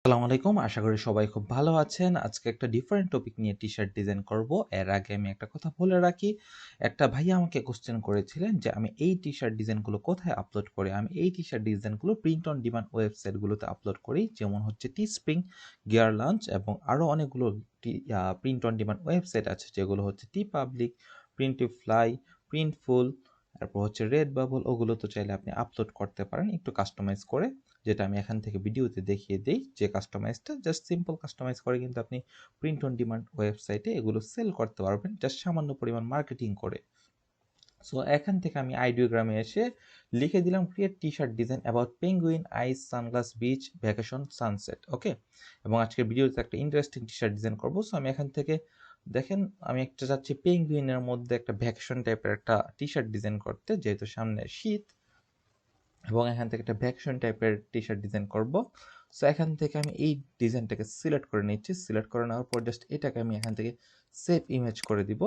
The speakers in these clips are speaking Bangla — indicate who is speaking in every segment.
Speaker 1: আসসালামু আলাইকুম। আশা করি সবাই খুব ভালো আছেন। আজকে একটা ডিফারেন্ট টপিক নিয়ে টি-শার্ট ডিজাইন করব। এর আগে আমি একটা কথা বলে রাখি। একটা ভাইয়া আমাকে কোয়েশ্চেন করেছিলেন যে আমি এই টি-শার্ট ডিজাইনগুলো কোথায় আপলোড করি? আমি এই টি-শার্ট ডিজাইনগুলো প্রিন্ট অন ডিমান্ড ওয়েবসাইটগুলোতে আপলোড করি। যেমন হচ্ছে টিস্প্রিং, গিয়ার লঞ্চ এবং আরও অনেকগুলো প্রিন্ট অন ডিমান্ড ওয়েবসাইট আছে যেগুলো হচ্ছে টি পাবলিক, প্রিন্টিফ্লাই, প্রিন্টফুল, তারপর হচ্ছে রেড বাবল। ওগুলো তো চাইলে আপনি আপলোড করতে পারেন একটু কাস্টমাইজ করে, যেটা আমি এখান থেকে ভিডিওতে দেখিয়ে দেই যে কাস্টমাইজটা জাস্ট সিম্পল কাস্টমাইজ করে কিন্তু আপনি প্রিন্ট অন ডিমান্ড ওয়েবসাইটে এগুলো সেল করতে পারবেন জাস্ট সামান্য পরিমাণ মার্কেটিং করে। সো এখান থেকে আমি আইডিওগ্রামে এসে লিখে দিলাম create T shirt design about penguin ice sunglass beach vacation sunset. Okay, এবং আজকের ভিডিওতে একটা ইন্টারেস্টিং টি শার্ট ডিজাইন করবো। সো আমি এখান থেকে দেখেন আমি একটা চাচ্ছি পেঙ্গুইনের মধ্যে একটা ভ্যাকেশন টাইপের একটা টি শার্ট ডিজাইন করতে, যেহেতু সামনে শীত, এবং এখান থেকে একটা ভ্যাকশন টাইপের টি শার্ট ডিজাইন করব। সো এখান থেকে আমি এই ডিজাইনটাকে সিলেক্ট করে নিচ্ছি। সিলেক্ট করে নেওয়ার পর জাস্ট এটাকে আমি এখান থেকে সেভ ইমেজ করে দিব।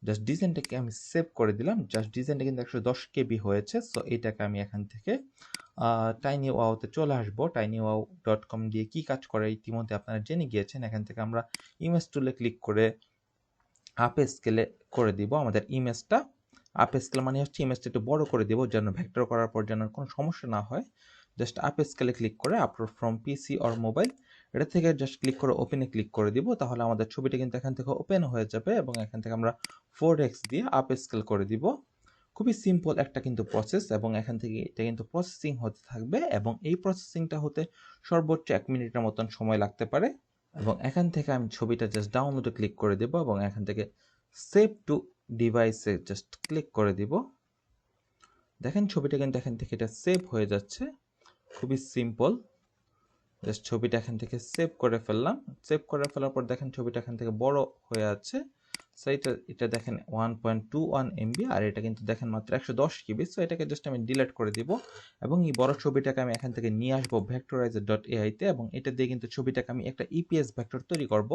Speaker 1: জাস্ট ডিজাইনটাকে আমি সেভ করে দিলাম। জাস্ট ডিজাইনটা কিন্তু 110 কেবি হয়েছে। সো এটাকে আমি এখান থেকে টাইনি ওয়াওতে চলে আসবো। tinywow.com দিয়ে কি কাজ করে ইতিমধ্যে আপনারা জেনে গিয়েছেন। এখান থেকে আমরা ইমেজ টুলে ক্লিক করে আপ স্কেলে করে দিব আমাদের ইমেজটা। আপ স্কেল মানে হচ্ছে ইমেজটা একটু বড় করে দেবো যেন ভেক্টর করার পর যেন কোনো সমস্যা না হয়। জাস্ট আপ স্কেলে ক্লিক করে upload from PC or mobile, এটা থেকে জাস্ট ক্লিক করে ওপেনে ক্লিক করে দিব। তাহলে আমাদের ছবিটা কিন্তু এখান থেকে ওপেন হয়ে যাবে এবং এখান থেকে আমরা 4x দিয়ে আপ স্কেল করে দিব। খুবই সিম্পল একটা কিন্তু প্রসেস, এবং এখান থেকে এটা কিন্তু প্রসেসিং হতে থাকবে এবং এই প্রসেসিংটা হতে সর্বোচ্চ 1 মিনিটের মতন সময় লাগতে পারে। এবং এখান থেকে আমি ছবিটা জাস্ট ডাউনলোডে ক্লিক করে দেব এবং এখান থেকে সেভ টু ডিভাইসে জাস্ট ক্লিক করে দিব। দেখেন ছবিটা কিন্তু এখান থেকে এটা সেভ হয়ে যাচ্ছে। খুবই সিম্পল। জাস্ট ছবিটা এখান থেকে সেভ করে ফেললাম। সেভ করে ফেলার পর দেখেন ছবিটা এখান থেকে বড় হয়ে আছে। সো এটা দেখেন 1.21 MB, আর এটা কিন্তু দেখেন মাত্র 110 KB। সো এটাকে জাস্ট আমি ডিলিট করে দিব এবং এই বড় ছবিটাকে আমি এখান থেকে নিয়ে আসবো vectorizer.ai তে, এবং এটা দিয়ে কিন্তু ছবিটাকে আমি একটা ইপিএস ভেক্টর তৈরি করব।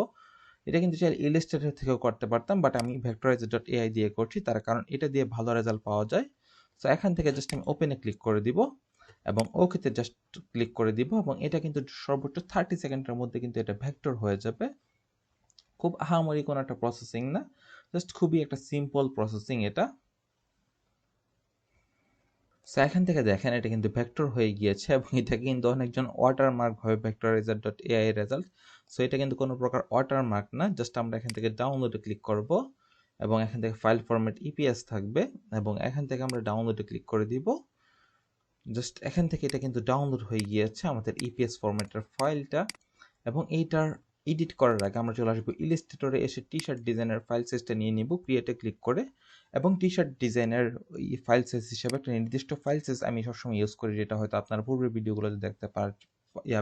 Speaker 1: এটা কিন্তু চাইলে ইলাস্ট্রেটর থেকেও করতে পারতাম, বাট আমি vectorizer.ai দিয়ে করছি, তার কারণ এটা দিয়ে ভালো রেজাল্ট পাওয়া যায়। সো এখান থেকে জাস্ট আমি ওপেনে ক্লিক করে দিব এবং ওকেতে জাস্ট ক্লিক করে দিব, এবং এটা কিন্তু সর্বোচ্চ 30 সেকেন্ডের মধ্যে কিন্তু এটা ভেক্টর হয়ে যাবে। খুব আহামরি কোনো একটা প্রসেসিং না, জাস্ট খুবই একটা সিম্পল প্রসেসিং এটা। সো এখান থেকে দেখেন এটা কিন্তু ভেক্টর হয়ে গিয়েছে এবং এটা কিন্তু অনেকজন ওয়াটারমার্ক ভাবে vectorizer.ai এর রেজাল্ট। সো এটা কিন্তু কোনো প্রকার ওয়াটারমার্ক না। জাস্ট আমরা এখান থেকে ডাউনলোডে ক্লিক করব এবং এখান থেকে ফাইল ফরম্যাট ইপিএস থাকবে এবং এখান থেকে আমরা ডাউনলোডে ক্লিক করে দিব। জাস্ট এখান থেকে এটা কিন্তু ডাউনলোড হয়ে গিয়েছে আমাদের ইপিএস ফরম্যাটের ফাইলটা। এবং এইটার এডিট করার আগে আমরা চলে আসবো ইলাস্ট্রেটরে, এসে টি শার্ট ডিজাইনের ফাইল সাইজটা নিয়ে নিব ক্রিয়েটে ক্লিক করে, এবং টি শার্ট ডিজাইনের ফাইল সাইজ হিসেবে একটা নির্দিষ্ট ফাইল সাইজ আমি সবসময় ইউজ করি, যেটা হয়তো আপনারা পূর্বের ভিডিওগুলোতে দেখতে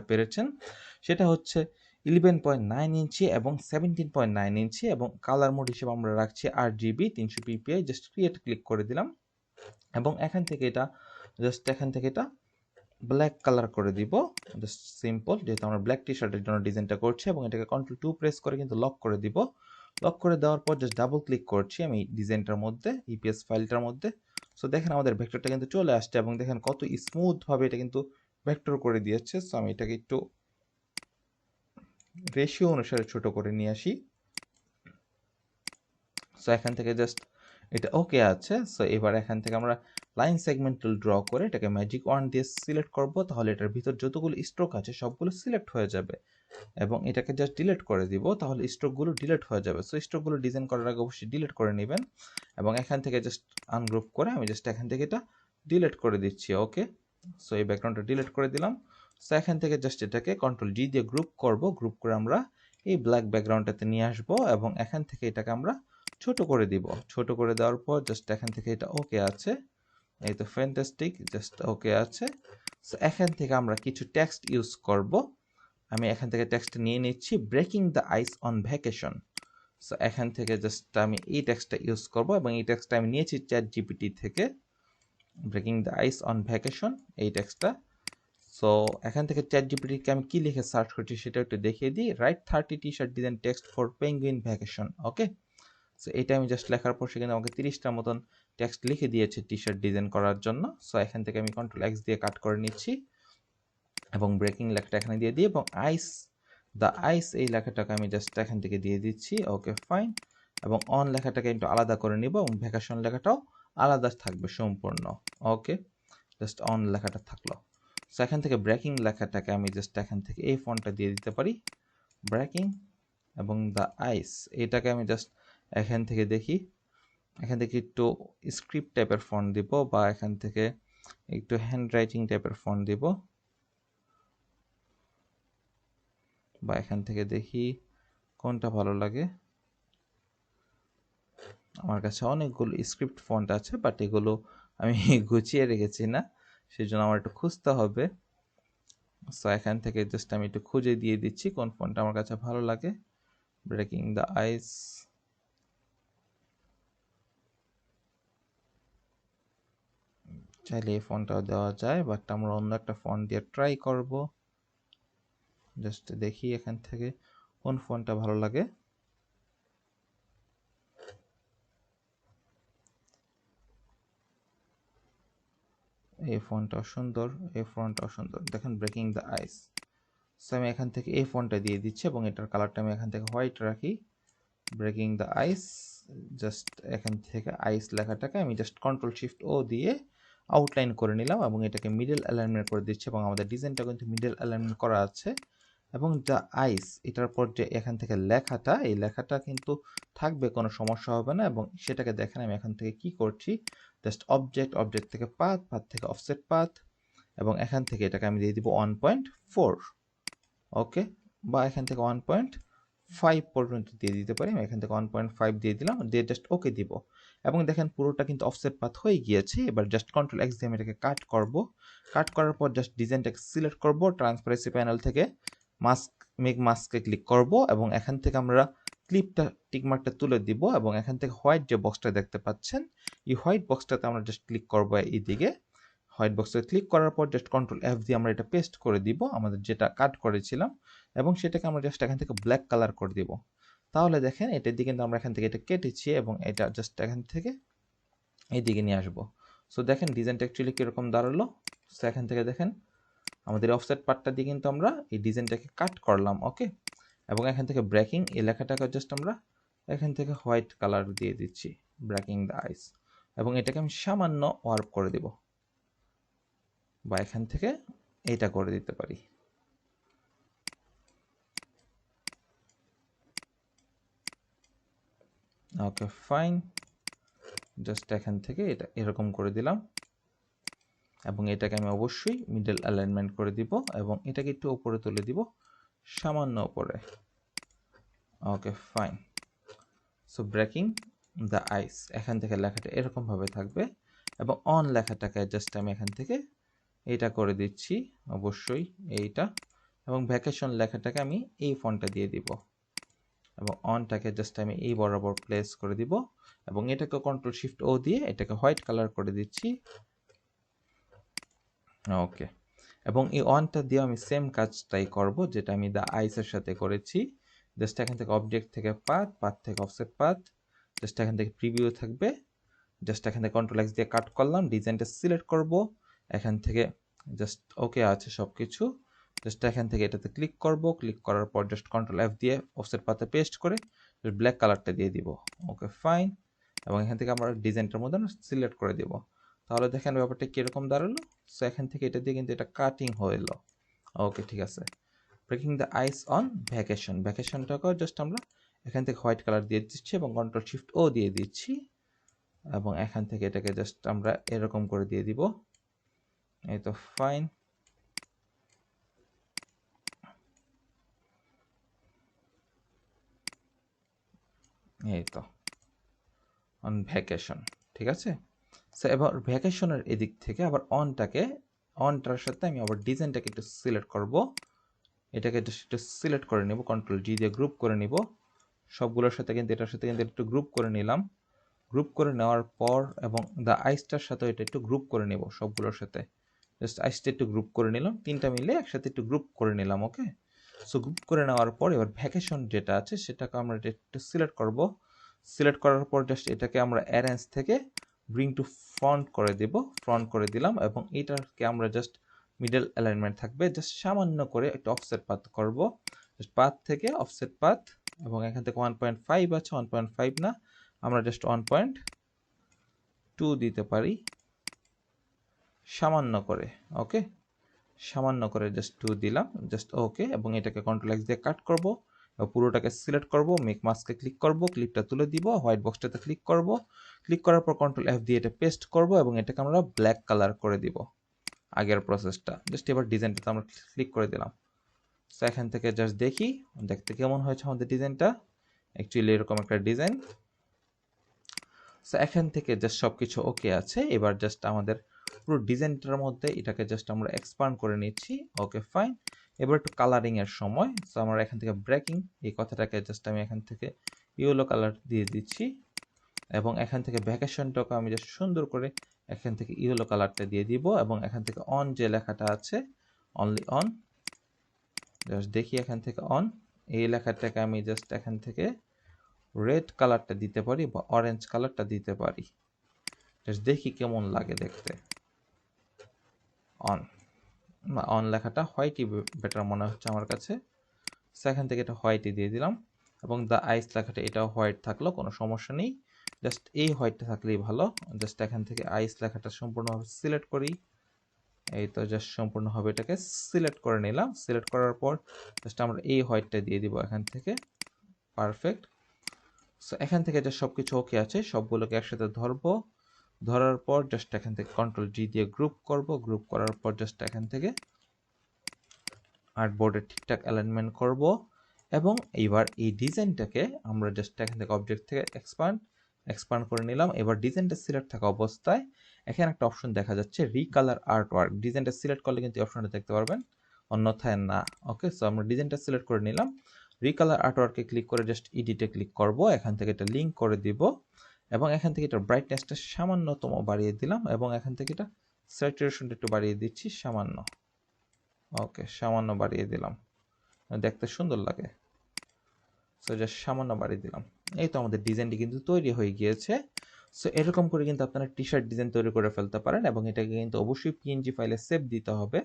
Speaker 1: পেরেছেন। সেটা হচ্ছে 11.9 ইঞ্চি এবং 17.9 ইঞ্চি, এবং কালার মোড হিসেবে আমরা রাখছি RGB 300 ppi। Just create click করে দিলাম এবং এখান থেকে এটা ব্ল্যাক কালার করে দিব। জাস্ট সিম্পল, যেহেতু আমরা ব্ল্যাক টি শার্টের জন্য ডিজাইনটা করছি, এবং এটাকে Ctrl+2 প্রেস করে কিন্তু লক করে দিব। লক করে দেওয়ার পর জাস্ট ডাবল ক্লিক করছি আমি ডিজাইনটার মধ্যে, ইপিএস ফাইলটার মধ্যে। সো দেখেন আমাদের ভেক্টরটা কিন্তু চলে আসছে এবং দেখেন কত স্মুথ ভাবে এটা কিন্তু ভেক্টর করে দিয়েছে। সো আমি এটাকে একটু রেশিও অনুসারে ছোট করে নিয়ে আসি। সো এখান থেকে জাস্ট এটা ওকে আছে। সো এবার এখান থেকে আমরা লাইন সেগমেন্ট টুল ড্র করে এটাকে ম্যাজিক ওয়ান দিয়ে সিলেক্ট করব, তাহলে এটার ভিতর যতগুলো স্ট্রোক আছে সবগুলো সিলেক্ট হয়ে যাবে, এবং এটাকে জাস্ট ডিলিট করে দিব, তাহলে স্ট্রোকগুলো ডিলিট হয়ে যাবে। সো স্ট্রোকগুলো ডিজাইন করার আগে অবশ্যই ডিলিট করে নেবেন, এবং এখান থেকে জাস্ট আনগ্রুপ করে আমি জাস্ট এখান থেকে এটা ডিলিট করে দিচ্ছি। ওকে, সো এই ব্যাকগ্রাউন্ডটা ডিলিট করে দিলাম। সো এখান থেকে জাস্ট এটাকে Ctrl+G দিয়ে গ্রুপ করব, গ্রুপ করে আমরা এই ব্ল্যাক ব্যাকগ্রাউন্ডটাতে নিয়ে আসবো, এবং এখান থেকে এটাকে আমরা ছোট করে দিব। ছোট করে দেওয়ার পর জাস্ট এখান থেকে এটা ওকে আছে, এই তো ফ্যান্টাস্টিক, জাস্ট ওকে আছে। সো এখান থেকে আমরা কিছু টেক্সট ইউজ করব। আমি এখান থেকে টেক্সট নিয়ে নিচ্ছি, breaking the ice on vacation. So এখান থেকে জাস্ট আমি এই টেক্সটটা ইউজ করব, এবং এই টেক্সটটা আমি নিয়েছি ChatGPT থেকে, breaking the ice on vacation এই টেক্সটটা। সো এখান থেকে ChatGPT-কে আমি কি লিখে সার্চ করছি সেটা একটু দেখিয়ে দিই। Right 30 T shirt design text for penguin vacation. Okay, so এটা আমি জাস্ট লেখার পর সেখানে আমাকে 30টার মতন টেক্সট লিখে দিয়েছে টি শার্ট ডিজাইন করার জন্য। সো এখান থেকে আমি Ctrl+X দিয়ে কাট করে নিচ্ছি। এবং ব্রেকিং লেখাটা এখানে দিয়ে দিই এবং আইস দ্য আইস এই লেখাটাকে আমি জাস্ট এখান থেকে দিয়ে দিচ্ছি। Okay fine. এবং অন লেখাটাকে একটু আলাদা করে নিব এবং ভ্যাকেশন লেখাটাও আলাদা থাকবে সম্পূর্ণ। ওকে, জাস্ট অন লেখাটা থাকলো। সো এখান থেকে ব্রেকিং লেখাটাকে আমি জাস্ট এখান থেকে এই ফন্টটা দিয়ে দিতে পারি, ব্রেকিং। এবং দ্য আইস এটাকে আমি জাস্ট এখান থেকে দেখি, এখান থেকে একটু স্ক্রিপ্ট টাইপের ফন্ট দিব বা এখান থেকে একটু হ্যান্ড রাইটিং টাইপের ফন্ট দিব, বা এখান থেকে দেখি কোনটা ভালো লাগে। আমার কাছে অনেকগুলো স্ক্রিপ্ট ফন্ট আছে, বাট এগুলো আমি গুছিয়ে রেখেছি না, সেজন্য আমার একটু খুঁজতে হবে। সো এখান থেকে জাস্ট আমি একটু খুঁজে দিয়ে দিচ্ছি কোন ফন্টটা আমার কাছে ভালো লাগে। ব্রেকিং দ্য আইস, চাইলে এই ফন্টটাও দেওয়া যায়, বাট আমরা অন্য একটা ফন্ট দিয়ে ট্রাই করব। জাস্ট দেখি এখান থেকে কোন ফন্টটা ভালো লাগে। এই ফন্টটাও সুন্দর, এই ফন্টটাও সুন্দর, দেখেন ব্রেকিং দ্য আইস। সো আমি এখান থেকে এই ফন্টটা দিয়ে দিচ্ছি এবং এটার কালারটা আমি এখান থেকে হোয়াইট রাখি। ব্রেকিং দ্য আইস, জাস্ট এখান থেকে আইস লেখাটাকে আমি জাস্ট কন্ট্রোল শিফট ও দিয়ে আউটলাইন করে নিলাম এবং এটাকে মিডল অ্যালাইনমেন্ট করে দিচ্ছি এবং আমাদের ডিজাইনটা কিন্তু মিডল অ্যালাইনমেন্ট করা আছে। এবং দ্য আইস এটার পর যে এখান থেকে লেখাটা, এই লেখাটা কিন্তু থাকবে, কোনো সমস্যা হবে না। এবং সেটাকে দেখেন আমি এখান থেকে কি করছি, জাস্ট অবজেক্ট, অবজেক্ট থেকে পাথ, পাথ থেকে অফসেট পাথ, এবং এখান থেকে এটাকে আমি দিয়ে দিব 1.4। ওকে, বা এখান থেকে 1.5 পর্যন্ত দিয়ে দিতে পারি। আমি এখান থেকে 1.5 দিয়ে দিলাম, দিয়ে জাস্ট ওকে দিব। এবং দেখেন পুরোটা কিন্তু অফসেট পাথ হয়ে গিয়েছে। এবার জাস্ট কন্ট্রোল এক্স দিয়ে আমি এটাকে কাট করব। কাট করার পর জাস্ট ডিজাইনটাকে সিলেক্ট করব, ট্রান্সপারেন্সি প্যানেল থেকে মাস্ক, মেক মাস্কে ক্লিক করব এবং এখান থেকে আমরা ক্লিপটা, টিকমার্কটা তুলে দিব এবং এখান থেকে হোয়াইট যে বক্সটা দেখতে পাচ্ছেন, এই হোয়াইট বক্সটাতে আমরা জাস্ট ক্লিক করব এইদিকে। হোয়াইট বক্সে ক্লিক করার পর জাস্ট কন্ট্রোল এফ দিয়ে আমরা এটা পেস্ট করে দিব, আমাদের যেটা কাট করেছিলাম, এবং সেটাকে আমরা জাস্ট এখান থেকে ব্ল্যাক কালার করে দিব। তাহলে দেখেন এটার দিকে কিন্তু আমরা এখান থেকে এটা কেটেছি এবং এটা জাস্ট এখান থেকে এইদিকে নিয়ে আসবো। সো দেখেন ডিজাইনটা অ্যাকচুয়ালি কীরকম দাঁড়ালো। সো এখান থেকে দেখেন আমাদের অফসেট পার্টটা দিয়ে কিন্তু আমরা এই ডিজাইনটাকে কাট করলাম। ওকে, এবং এখান থেকে ব্রেকিং এই লেখাটাকে জাস্ট আমরা এখান থেকে হোয়াইট কালার দিয়ে দিচ্ছি, ব্রেকিং দ্য আইস, এবং এটাকে আমি সামান্য ওয়ার্প করে দিব, বা এখান থেকে এইটা করে দিতে পারি। ওকে ফাইন, জাস্ট এখান থেকে এটা এরকম করে দিলাম এবং এটাকে আমি অবশ্যই মিডল অ্যালাইনমেন্ট করে দিব এবং এটাকে একটু উপরে তুলে দিব, সামান্য উপরে। Okay fine. So breaking the ice, এখান থেকে লেখাটা এরকম ভাবে থাকবে এবং অন লেখাটাকে জাস্ট আমি এখান থেকে এইটা করে দিচ্ছি, অবশ্যই এইটা, এবং ভ্যাকেশন লেখাটাকে আমি এই ফন্টটা দিয়ে দিব এবং অনটাকে জাস্ট আমি এই বরাবর প্লেস করে দিব এবং এটাকে কন্ট্রোল শিফট ও দিয়ে এটাকে হোয়াইট কালার করে দিচ্ছি। ওকে, এবং এই অনটা দিয়ে আমি সেম কাজটাই করব যেটা আমি দ্য আইসের সাথে করেছি। জাস্ট এখান থেকে অবজেক্ট থেকে পাথ, পাথ থেকে অফসেট পাথ, জাস্ট এখান থেকে প্রিভিউ থাকবে, জাস্ট এখান থেকে কন্ট্রোল এক্স দিয়ে কাট করলাম, ডিজাইনটা সিলেক্ট করব, এখান থেকে জাস্ট ওকে আছে সব কিছু, জাস্ট এখান থেকে এটাতে ক্লিক করব, ক্লিক করার পর জাস্ট কন্ট্রোল এফ দিয়ে অফসেট পাথে পেস্ট করে ব্ল্যাক কালারটা দিয়ে দিব। ওকে ফাইন, এবং এখান থেকে আমরা ডিজাইনটার মধ্যে সিলেক্ট করে দিব। তাহলে দেখেন ব্যাপারটা কীরকম দাঁড়ালো। সো এখান থেকে এটা দিয়ে কিন্তু এটা কাটিং হইলো। ওকে ঠিক আছে। Breaking the ice on vacation, ভ্যাকেশনটাকেও জাস্ট আমরা এখান থেকে হোয়াইট কালার দিয়ে দিচ্ছি এবং কন্ট্রোল শিফট ও দিয়ে দিচ্ছি এবং এখান থেকে এটাকে জাস্ট আমরা এরকম করে দিয়ে দিব। এই তো ফাইন। এই তো অন ভ্যাকেশন, ঠিক আছে। সো এবার ভ্যাকেশনের এদিক থেকে আবার অনটার সাথে আমি আবার ডিজাইনটাকে একটু সিলেক্ট করব, এটাকে জাস্ট একটু সিলেক্ট করে নেব, কন্ট্রোল জি দিয়ে গ্রুপ করে নিব সবগুলোর সাথে, কিন্তু এটার সাথে কিন্তু একটু গ্রুপ করে নিলাম। গ্রুপ করে নেওয়ার পর এবং দ্য আইসটার সাথে এটা একটু গ্রুপ করে নেব সবগুলোর সাথে, জাস্ট আইসটা একটু গ্রুপ করে নিলাম, তিনটা মিলে একসাথে একটু গ্রুপ করে নিলাম। ওকে, সো গ্রুপ করে নেওয়ার পর এবার ভ্যাকেশন যেটা আছে সেটাকে আমরা একটু সিলেক্ট করব। সিলেক্ট করার পর জাস্ট এটাকে আমরা অ্যারেঞ্জ থেকে ব্রিং টু ফ্রন্ট করে দেব, ফ্রন্ট করে দিলাম এবং এটাকে আমরা জাস্ট মিডল অ্যালাইনমেন্ট থাকবে, জাস্ট সামান্য করে একটা অফসেট পাথ করব, জাস্ট পাথ থেকে অফসেট পাথ, এবং এখান থেকে 1.5 আছে, 1.5 না, আমরা জাস্ট 1.2 দিতে পারি সামান্য করে। ওকে, সামান্য করে জাস্ট 2 দিলাম, জাস্ট ওকে, এবং এটাকে কন্ট্রোল এক্স দিয়ে কাট করব, পুরোটাকে সিলেক্ট করব, মেক মাস্কে ক্লিক করব, ক্লিপটা তুলে দিব, হোয়াইট বক্সটাতে ক্লিক করব, ক্লিক করার পর কন্ট্রোল এফ দিয়ে এটা পেস্ট করব এবং এটাকে আমরা ব্ল্যাক কালার করে দিব, আগের প্রসেসটা। জাস্ট এবার ডিজাইনটাতে আমরা ক্লিক করে দিলাম। সো এখান থেকে জাস্ট দেখি দেখতে কেমন হয়েছে আমাদের ডিজাইনটা। অ্যাকচুয়ালি এরকম একটা ডিজাইন। সো এখান থেকে জাস্ট সব কিছু ওকে আছে। এবার জাস্ট আমাদের পুরো ডিজাইনটার মধ্যে এটাকে জাস্ট আমরা এক্সপান্ড করে নিচ্ছি। Okay fine. এবার একটু কালারিং এর সময়, সো আমরা এখান থেকে ব্রেকিং এই কথাটাকে জাস্ট আমি এখান থেকে ইয়েলো কালার দিয়ে দিচ্ছি, এবং এখান থেকে ভ্যাকেশনটাকে আমি জাস্ট সুন্দর করে এখান থেকে ইয়েলো কালারটা দিয়ে দিব, এবং এখান থেকে অন যে লেখাটা আছে, অনলি অন, জাস্ট দেখি এখান থেকে অন এই লেখাটাকে আমি জাস্ট এখান থেকে রেড কালারটা দিতে পারি বা অরেঞ্জ কালারটা দিতে পারি, জাস্ট দেখি কেমন লাগে দেখতে। অন, না, অন লেখাটা হোয়াইটই বেটার মনে হচ্ছে আমার কাছে। সেখান থেকে এটা হোয়াইটই দিয়ে দিলাম, এবং দ্য আইস লেখাটা এটাও হোয়াইট থাকলো, কোনো সমস্যা নেই, জাস্ট এই হোয়াইটটা থাকলেই ভালো। জাস্ট এখান থেকে আইস লেখাটা সম্পূর্ণভাবে সিলেক্ট করি, এই তো জাস্ট সম্পূর্ণভাবে এটাকে সিলেক্ট করে নিলাম। সিলেক্ট করার পর জাস্ট আমরা এই হোয়াইটটা দিয়ে দিব এখান থেকে, পারফেক্ট। সো এখান থেকে যে সব কিছু ওকে আছে, সবগুলোকে একসাথে ধরবো, ধরার পর জাস্ট এখান থেকে কন্ট্রোল জি দিয়ে গ্রুপ করব, গ্রুপ করার পর জাস্ট এখান থেকে আর্টবোর্ডে ঠিকঠাক অ্যালাইনমেন্ট করব, এবং এইবার এই ডিজাইনটাকে আমরা জাস্ট এখান থেকে অবজেক্ট থেকে এক্সপান্ড করে নিলাম। এবার ডিজাইনটা সিলেক্ট থাকা অবস্থায় এখানে একটা অপশন দেখা যাচ্ছে রিকালার আর্ট ওয়ার্ক। ডিজাইনটা সিলেক্ট করলে কিন্তু এই অপশনটা দেখতে পারবেন, অন্যথায় না। ওকে, সো আমরা ডিজাইনটা সিলেক্ট করে নিলাম, রিকালার আর্ট ওয়ার্কে ক্লিক করে জাস্ট এডিটে ক্লিক করব, এখান থেকে এটা লিঙ্ক করে দিব, এবং এখান থেকে এটা ব্রাইটনেসটা সামান্যতম বাড়িয়ে দিলাম, এবং এখান থেকে এটা স্যাচুরেশনটা একটু বাড়িয়ে দিচ্ছি সামান্য। ওকে, সামান্য বাড়িয়ে দিলাম, দেখতে সুন্দর লাগে। সো জাস্ট সামান্য বাড়িয়ে দিলাম। এই তো আমাদের ডিজাইনটি কিন্তু তৈরি হয়ে গিয়েছে। সো এরকম করে কিন্তু আপনারা টি শার্ট ডিজাইন তৈরি করে ফেলতে পারেন, এবং এটাকে কিন্তু অবশ্যই পিএনজি ফাইলে সেভ দিতে হবে।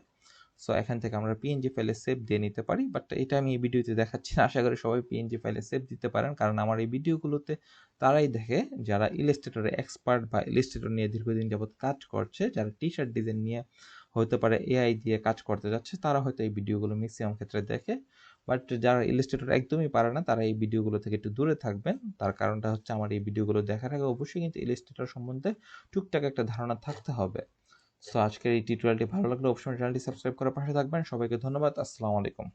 Speaker 1: সো এখান থেকে আমরা পিএনজি ফাইলে সেভ দিয়ে নিতে পারি, বাট এটা আমি এই ভিডিওতে দেখাচ্ছি না। আশা করি সবাই পিএনজি ফাইলে সেভ দিতে পারেন, কারণ আমার এই ভিডিওগুলোতে তারাই দেখে যারা ইলাস্ট্রেটরে এক্সপার্ট বা ইলাস্ট্রেটর নিয়ে দীর্ঘদিন যাবত কাজ করছে, যারা টি শার্ট ডিজাইন নিয়ে হতে পারে এআই দিয়ে কাজ করতে যাচ্ছে, তারা হয়তো এই ভিডিওগুলো ম্যাক্সিমাম ক্ষেত্রে দেখে। বাট যারা ইলাস্ট্রেটর একদমই পারে না, তারা এই ভিডিওগুলো থেকে একটু দূরে থাকবেন। তার কারণটা হচ্ছে আমার এই ভিডিওগুলো দেখার আগে অবশ্যই কিন্তু ইলাস্ট্রেটর সম্বন্ধে টুকটাক একটা ধারণা থাকতে হবে। সো আজকের এই টিউটোরিয়ালটি ভালো লাগলে অবশ্যই চ্যানেলটি সাবস্ক্রাইব করে পাশে থাকবেন। সবাইকে ধন্যবাদ। আসসালামু আলাইকুম।